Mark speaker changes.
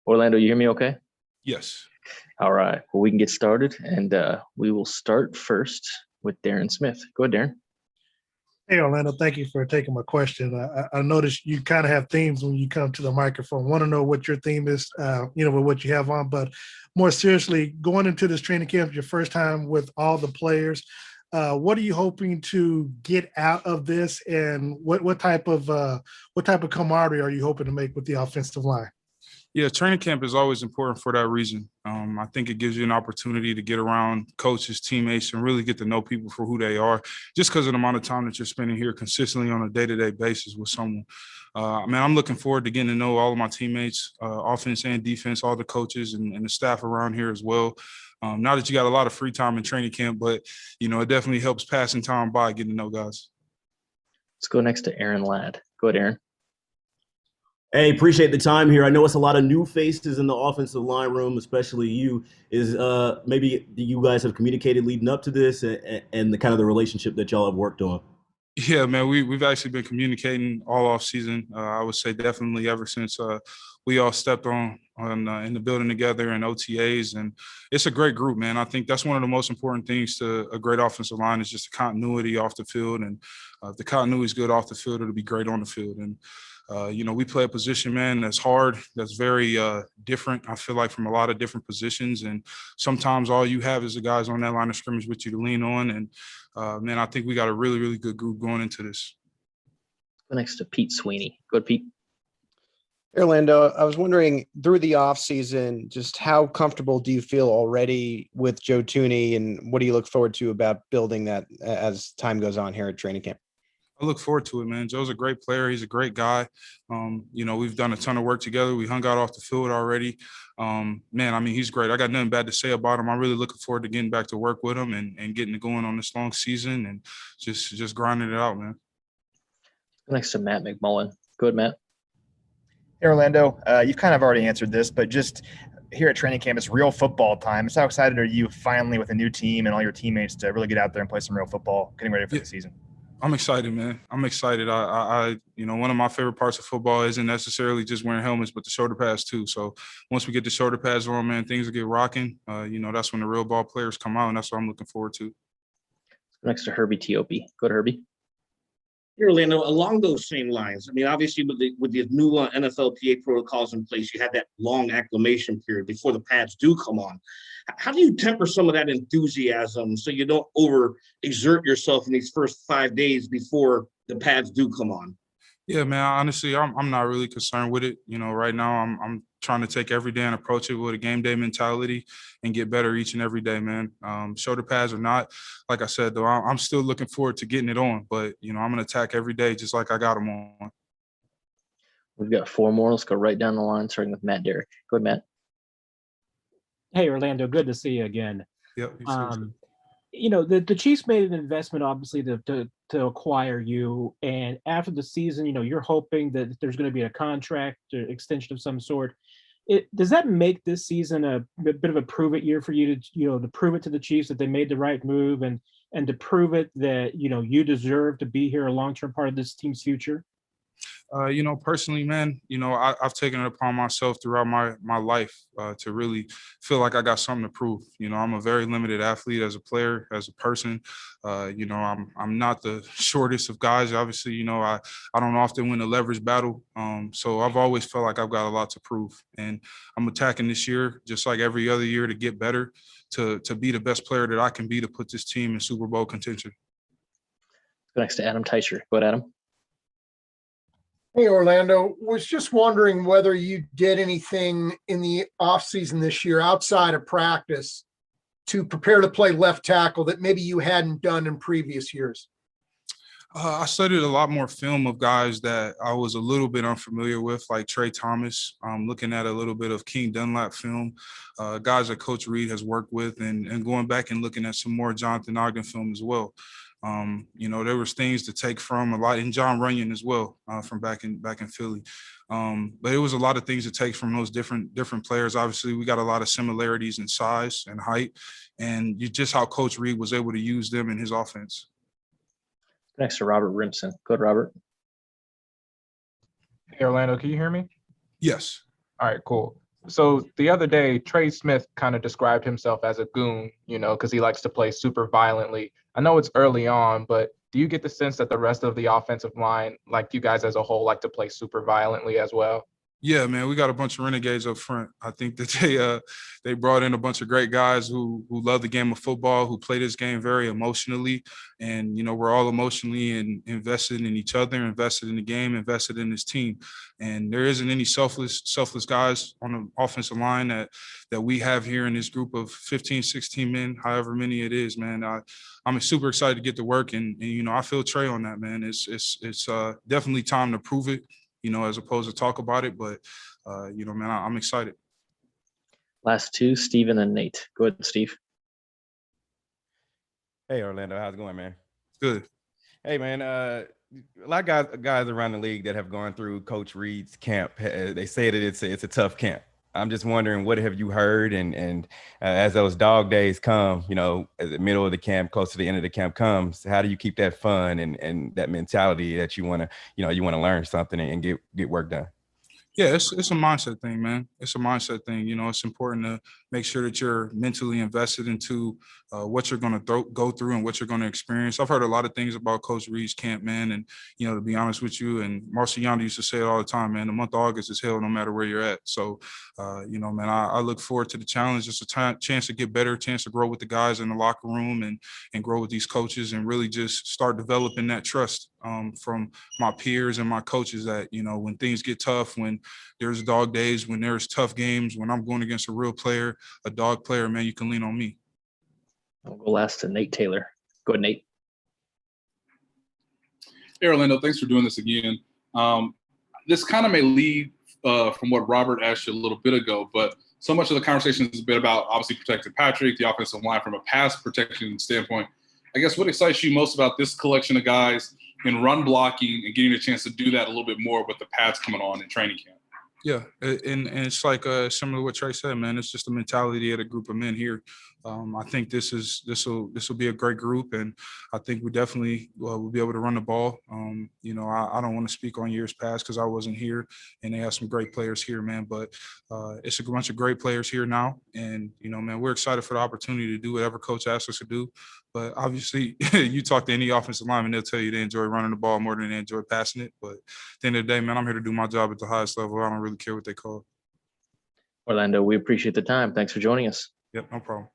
Speaker 1: Orlando, you hear me okay?
Speaker 2: Yes.
Speaker 1: All right. Well, we can get started, and we will start first with Darren Smith. Go ahead, Darren.
Speaker 3: Hey, Orlando, thank you for taking my question. I noticed you kind of have themes when you come to the microphone. Want to know what your theme is, with what you have on. But more seriously, going into this training camp, your first time with all the players, what are you hoping to get out of this, and what type of camaraderie are you hoping to make with the offensive line?
Speaker 2: Yeah, training camp is always important for that reason. I think it gives you an opportunity to get around coaches, teammates, and really get to know people for who they are, just because of the amount of time that you're spending here consistently on a day-to-day basis with someone. I'm looking forward to getting to know all of my teammates, offense and defense, all the coaches and the staff around here as well. Now that you got a lot of free time in training camp, but, it definitely helps passing time by getting to know guys.
Speaker 1: Let's go next to Aaron Ladd. Go ahead, Aaron.
Speaker 4: Hey, appreciate the time here. I know it's a lot of new faces in the offensive line room, especially you. Is maybe you guys have communicated leading up to this and the kind of the relationship that y'all have worked on?
Speaker 2: Yeah, man, we've actually been communicating all off season. I would say definitely ever since we all stepped on in the building together and OTAs, and it's a great group, man. I think that's one of the most important things to a great offensive line is just the continuity off the field, and if the continuity is good off the field, it'll be great on the field. And we play a position, man, that's hard, that's very different, I feel like, from a lot of different positions. And sometimes all you have is the guys on that line of scrimmage with you to lean on. And, man, I think we got a really, really good group going into this.
Speaker 1: Next to Pete Sweeney. Go ahead, Pete.
Speaker 5: Orlando, I was wondering, through the offseason, just how comfortable do you feel already with Joe Thuney, and what do you look forward to about building that as time goes on here at training camp?
Speaker 2: I look forward to it, man. Joe's a great player. He's a great guy. We've done a ton of work together. We hung out off the field already. He's great. I got nothing bad to say about him. I'm really looking forward to getting back to work with him and getting to going on this long season and just grinding it out, man.
Speaker 1: Next to Matt McMullen. Go ahead, Matt.
Speaker 6: Hey, Orlando, you've kind of already answered this, but just here at training camp, it's real football time. So how excited are you finally with a new team and all your teammates to really get out there and play some real football, getting ready for the season?
Speaker 2: I'm excited, man. I'm excited. One of my favorite parts of football isn't necessarily just wearing helmets, but the shoulder pads too. So once we get the shoulder pads on, man, things will get rocking. That's when the real ball players come out, and that's what I'm looking forward to.
Speaker 1: Next to Herbie Teope. Go to Herbie.
Speaker 7: Here, Orlando, along those same lines, obviously with the new NFLPA protocols in place, you had that long acclimation period before the pads do come on. How do you temper some of that enthusiasm so you don't overexert yourself in these first 5 days before the pads do come on?
Speaker 2: Yeah, man, honestly, I'm not really concerned with it. Right now I'm trying to take every day and approach it with a game day mentality and get better each and every day, man. Shoulder pads or not, like I said, though, I'm still looking forward to getting it on. But, I'm going to attack every day just like I got them on.
Speaker 1: We've got four more. Let's go right down the line, starting with Matt Derrick. Go ahead, Matt.
Speaker 8: Hey, Orlando, good to see you again.
Speaker 2: Yep.
Speaker 8: The Chiefs made an investment, obviously, to acquire you. And after the season, you're hoping that there's going to be a contract or extension of some sort. Does that make this season a bit of a prove it year for you to prove it to the Chiefs that they made the right move and to prove it that, you deserve to be here, a long-term part of this team's future?
Speaker 2: Personally, man, I've taken it upon myself throughout my life to really feel like I got something to prove. I'm a very limited athlete as a player, as a person. I'm not the shortest of guys. Obviously, I don't often win a leverage battle. So I've always felt like I've got a lot to prove. And I'm attacking this year, just like every other year, to get better, to be the best player that I can be to put this team in Super Bowl contention.
Speaker 1: Next to Adam Teicher. Go ahead, Adam.
Speaker 9: Hey, Orlando, was just wondering whether you did anything in the offseason this year outside of practice to prepare to play left tackle that maybe you hadn't done in previous years.
Speaker 2: I studied a lot more film of guys that I was a little bit unfamiliar with, like Trey Thomas, looking at a little bit of King Dunlap film, guys that Coach Reed has worked with, and going back and looking at some more Jonathan Ogden film as well. There was things to take from a lot, and John Runyon as well, from back in Philly. But it was a lot of things to take from those different players. Obviously, we got a lot of similarities in size and height, and just how Coach Reed was able to use them in his offense.
Speaker 1: Next to Robert Rimson. Go ahead, Robert.
Speaker 10: Hey, Orlando, can you hear me?
Speaker 2: Yes.
Speaker 10: All right, cool. So the other day, Trey Smith kind of described himself as a goon, because he likes to play super violently. I know it's early on, but do you get the sense that the rest of the offensive line, like you guys as a whole, like to play super violently as well?
Speaker 2: Yeah, man, we got a bunch of renegades up front. I think that they brought in a bunch of great guys who love the game of football, who play this game very emotionally, and we're all emotionally and invested in each other, invested in the game, invested in this team. And there isn't any selfless guys on the offensive line that we have here in this group of 15, 16 men, however many it is, man. I'm super excited to get to work, and I feel Trey on that, man. It's definitely time to prove it, as opposed to talk about it. But, man, I'm excited.
Speaker 1: Last two, Steven and Nate. Go ahead, Steve.
Speaker 11: Hey, Orlando, how's it going, man?
Speaker 2: Good.
Speaker 11: Hey, man, a lot of guys around the league that have gone through Coach Reed's camp, they say that it's a tough camp. I'm just wondering, what have you heard? And as those dog days come, at the middle of the camp, close to the end of the camp comes, how do you keep that fun and that mentality that you want to learn something and get work done?
Speaker 2: Yeah, it's a mindset thing, man. It's a mindset thing. It's important to make sure that you're mentally invested into what you're going to go through and what you're going to experience. I've heard a lot of things about Coach Reed's camp, man. And, to be honest with you, and Marcel Yonder used to say it all the time, man, the month of August is hell no matter where you're at. So, man, I look forward to the challenge. It's a chance to get better, chance to grow with the guys in the locker room and grow with these coaches and really just start developing that trust from my peers and my coaches that, when things get tough, when there's dog days, when there's tough games, when I'm going against a real player, a dog player, man, you can lean on me.
Speaker 1: I'll go last to Nate Taylor. Go ahead, Nate.
Speaker 12: Hey, Orlando, thanks for doing this again. This kind of may lead from what Robert asked you a little bit ago, but so much of the conversation has been about obviously protecting Patrick, the offensive line from a pass protection standpoint. I guess what excites you most about this collection of guys in run blocking and getting a chance to do that a little bit more with the pads coming on in training camp?
Speaker 2: Yeah, and it's like similar to what Trey said, man. It's just the mentality of a group of men here. I think this will be a great group, and I think we definitely will be able to run the ball. I don't want to speak on years past because I wasn't here, and they have some great players here, man. But it's a bunch of great players here now, and man, we're excited for the opportunity to do whatever coach asks us to do. But obviously, you talk to any offensive lineman, they'll tell you they enjoy running the ball more than they enjoy passing it. But at the end of the day, man, I'm here to do my job at the highest level. I don't really care what they call it.
Speaker 1: Orlando, we appreciate the time. Thanks for joining us.
Speaker 2: Yep, no problem.